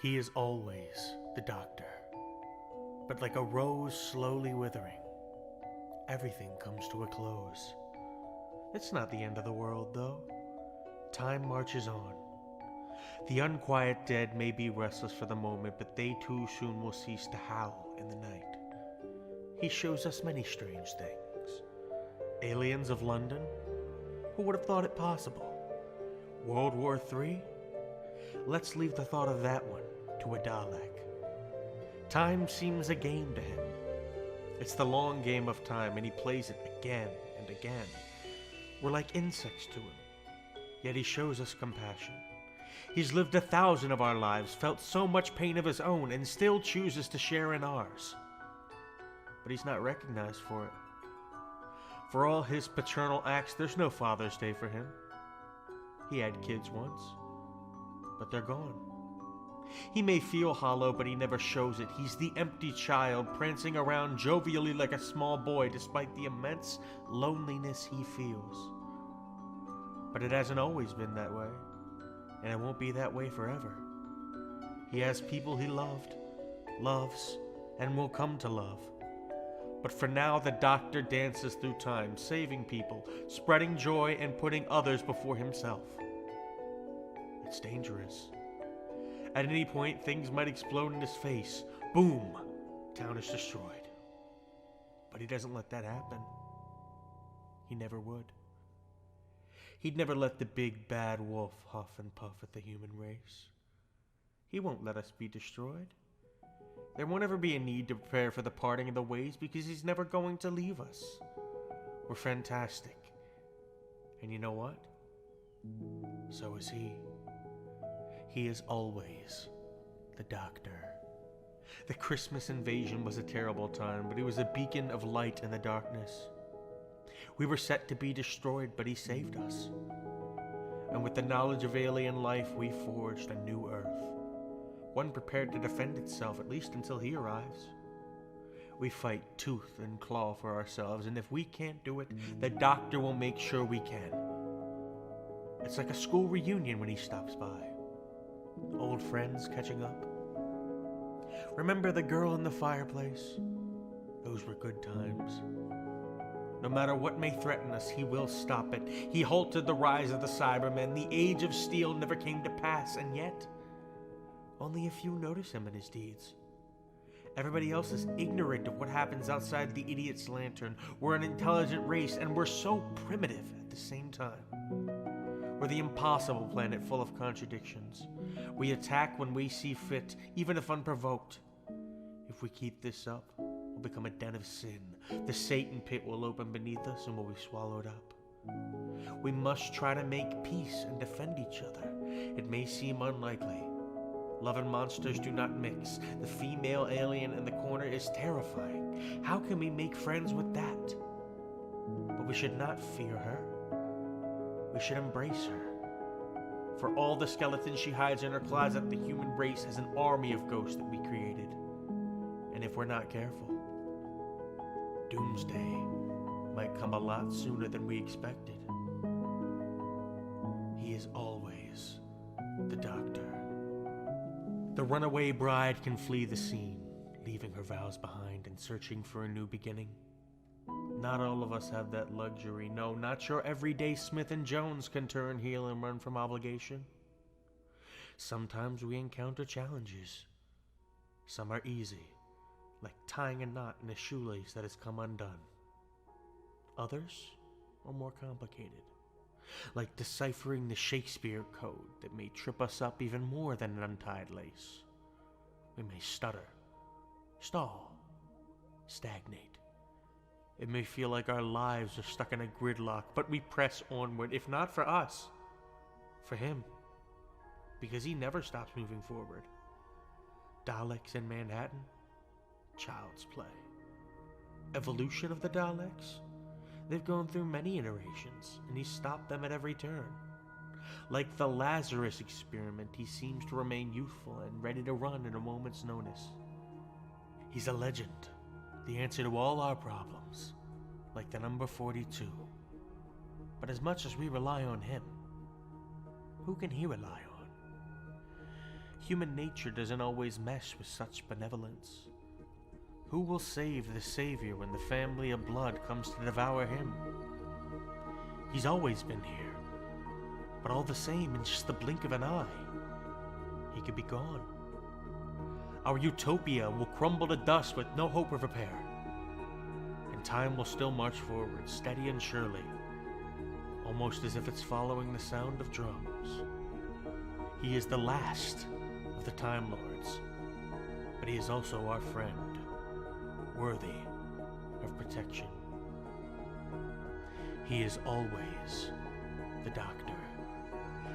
He is always the doctor. But like a rose slowly withering, everything comes to a close. It's not the end of the world, though. Time marches on. The unquiet dead may be restless for the moment, but they too soon will cease to howl in the night. He shows us many strange things. Aliens of London? Who would have thought it possible? World War III? Let's leave the thought of that one to a Dalek. Time seems a game to him. It's the long game of time, and he plays it again and again. We're like insects to him, yet he shows us compassion. He's lived 1,000 of our lives, felt so much pain of his own, and still chooses to share in ours. But he's not recognized for it. For all his paternal acts, there's no Father's Day for him. He had kids once, but they're gone. He may feel hollow, but he never shows it. He's the empty child, prancing around jovially like a small boy, despite the immense loneliness he feels. But it hasn't always been that way, and it won't be that way forever. He has people he loved, loves, and will come to love. But for now, the doctor dances through time, saving people, spreading joy, and putting others before himself. It's dangerous. At any point, things might explode in his face. Boom! Town is destroyed. But he doesn't let that happen. He never would. He'd never let the big bad wolf huff and puff at the human race. He won't let us be destroyed. There won't ever be a need to prepare for the parting of the ways because he's never going to leave us. We're fantastic. And you know what? So is he. He is always the doctor. The Christmas invasion was a terrible time, but he was a beacon of light in the darkness. We were set to be destroyed, but he saved us. And with the knowledge of alien life, we forged a new Earth. One prepared to defend itself, at least until he arrives. We fight tooth and claw for ourselves, and if we can't do it, the doctor will make sure we can. It's like a school reunion when he stops by. Old friends catching up. Remember the girl in the fireplace? Those were good times. No matter what may threaten us, he will stop it. He halted the rise of the Cybermen. The age of steel never came to pass, and yet, only a few notice him and his deeds. Everybody else is ignorant of what happens outside the idiot's lantern. We're an intelligent race, and we're so primitive at the same time. We're the impossible planet full of contradictions. We attack when we see fit, even if unprovoked. If we keep this up, we'll become a den of sin. The Satan pit will open beneath us and we'll be swallowed up. We must try to make peace and defend each other. It may seem unlikely. Love and monsters do not mix. The female alien in the corner is terrifying. How can we make friends with that? But we should not fear her. We should embrace her. For all the skeletons she hides in her closet, the human race has an army of ghosts that we created. And if we're not careful, doomsday might come a lot sooner than we expected. He is always the doctor. The runaway bride can flee the scene, leaving her vows behind and searching for a new beginning. Not all of us have that luxury. No, not your everyday Smith and Jones can turn heel and run from obligation. Sometimes we encounter challenges. Some are easy, like tying a knot in a shoelace that has come undone. Others are more complicated, like deciphering the Shakespeare code that may trip us up even more than an untied lace. We may stutter, stall, stagnate. It may feel like our lives are stuck in a gridlock, but we press onward, if not for us, for him, because he never stops moving forward. Daleks in Manhattan? Child's play. Evolution of the Daleks? They've gone through many iterations, and he's stopped them at every turn. Like the Lazarus experiment, he seems to remain youthful and ready to run at a moment's notice. He's a legend, the answer to all our problems, like the number 42. But as much as we rely on him, who can he rely on? Human nature doesn't always mesh with such benevolence. Who will save the Savior when the family of blood comes to devour him? He's always been here, but all the same, in just the blink of an eye, he could be gone. Our utopia will crumble to dust with no hope of repair, and time will still march forward, steady and surely, almost as if it's following the sound of drums. He is the last of the Time Lords, but he is also our friend, worthy of protection. He is always the Doctor.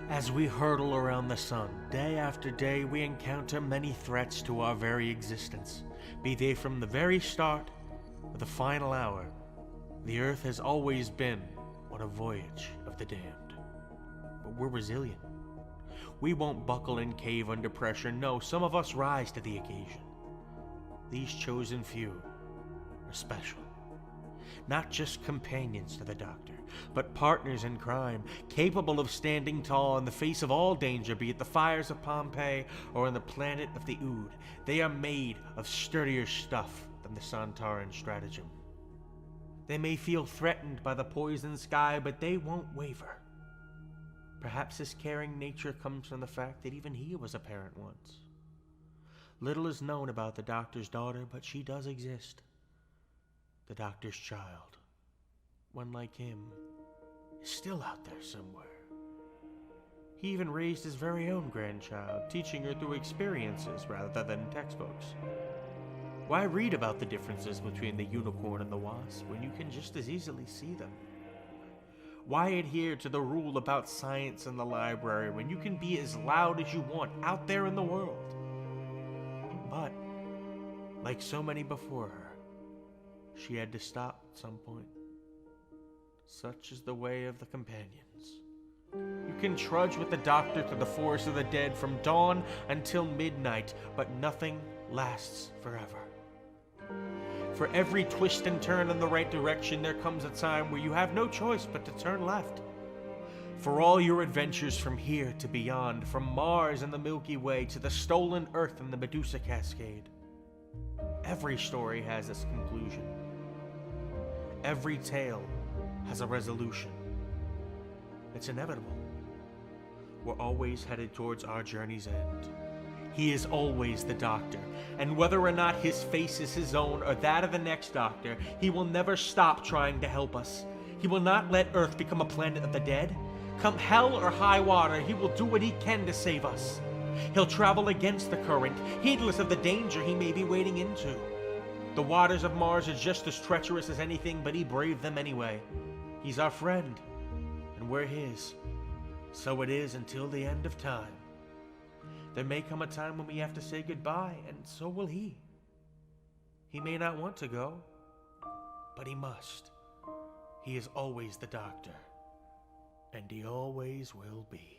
As we hurtle around the sun, day after day, we encounter many threats to our very existence. Be they from the very start or the final hour, the Earth has always been on a voyage of the damned. But we're resilient. We won't buckle and cave under pressure. No, some of us rise to the occasion. These chosen few are special. Not just companions to the Doctor, but partners in crime, capable of standing tall in the face of all danger, be it the fires of Pompeii or on the planet of the Ood. They are made of sturdier stuff than the Santaran stratagem. They may feel threatened by the poison sky, but they won't waver. Perhaps his caring nature comes from the fact that even he was a parent once. Little is known about the Doctor's daughter, but she does exist. The Doctor's child, one like him, is still out there somewhere. He even raised his very own grandchild, teaching her through experiences rather than textbooks. Why read about the differences between the unicorn and the wasp when you can just as easily see them? Why adhere to the rule about science in the library when you can be as loud as you want out there in the world? But, like so many before her, she had to stop at some point. Such is the way of the companions. You can trudge with the Doctor through the forest of the dead from dawn until midnight, but nothing lasts forever. For every twist and turn in the right direction, there comes a time where you have no choice but to turn left. For all your adventures from here to beyond, from Mars and the Milky Way to the stolen Earth and the Medusa Cascade, every story has its conclusion. Every tale has a resolution. It's inevitable. We're always headed towards our journey's end. He is always the Doctor, and whether or not his face is his own or that of the next Doctor, he will never stop trying to help us. He will not let Earth become a planet of the dead. Come hell or high water, he will do what he can to save us. He'll travel against the current, heedless of the danger he may be wading into. The waters of Mars are just as treacherous as anything, but he braved them anyway. He's our friend, and we're his. So it is until the end of time. There may come a time when we have to say goodbye, and so will he. He may not want to go, but he must. He is always the Doctor, and he always will be.